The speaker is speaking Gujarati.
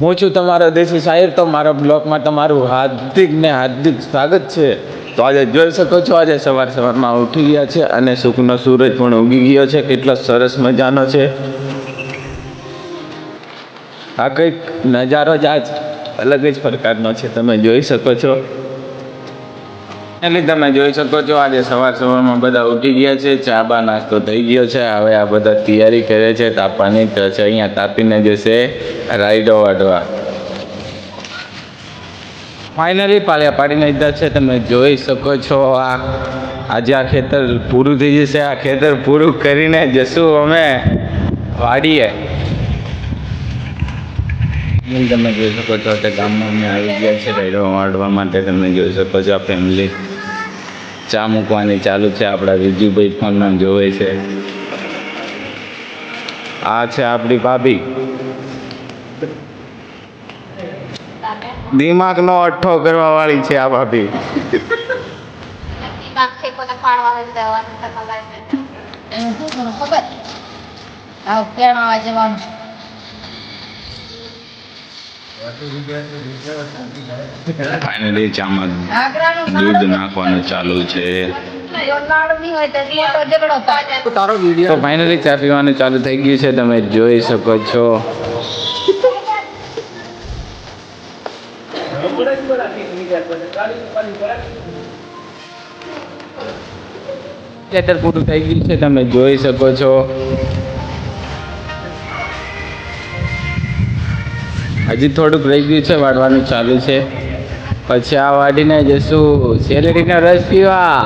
હું છું તમારો દેશી શાયર, તો મારા બ્લોગમાં તમારું હાર્દિક સ્વાગત છે. તો આજે જોઈ શકો છો, આજે સવારમાં ઉઠી ગયા છે અને સુખનો સૂરજ પણ ઉગી ગયો છે. કેટલો સરસ મજાનો છે આ કંઈક નજારો જ આજ અલગ જ પ્રકારનો છે. તમે જોઈ શકો છો, એટલે તમે જોઈ શકો છો આજે સવારમાં બધા ઉઠી ગયા છે. ચા બા નાસ્તો થઈ ગયો છે. હવે આ બધા તૈયારી કરે છે તાપવાની. છે અહીંયા તાપીને જશે રાઈડો વાળવા. ફાઇનલી પાળિયા પાડીને લીધા છે. તમે જોઈ શકો છો આજે આ ખેતર પૂરું થઈ જશે. આ ખેતર પૂરું કરીને જશું અમે વાડીએ. તમે જોઈ શકો છો કે ગામમાં અમે આવી ગયા છે રાઈડો વાળવા માટે. તમે જોઈ શકો છો આ ફેમિલી ચા મૂકવાની ચાલુ છે. આપણા વિજુભાઈ ફોનમાં જોવે છે. આ છે આપણી ભાભી, દિમાગનો અઠ્ઠો કરવા વાળી છે આ ભાભી. ફાઇનલી ચામાં દૂધ નાખવાનું ચાલુ છે. તો ફાઇનલી ચા પીવાનું ચાલુ થઈ ગયું છે. તમે જોઈ શકો છો. ખેતર પૂરું થઈ ગયું છે. તમે જોઈ શકો છો. હજી થોડુંક રહી ગયું છે, વાળવાનું ચાલુ છે. પછી આ વાડીને જશું શેરડીનો રસ પીવા.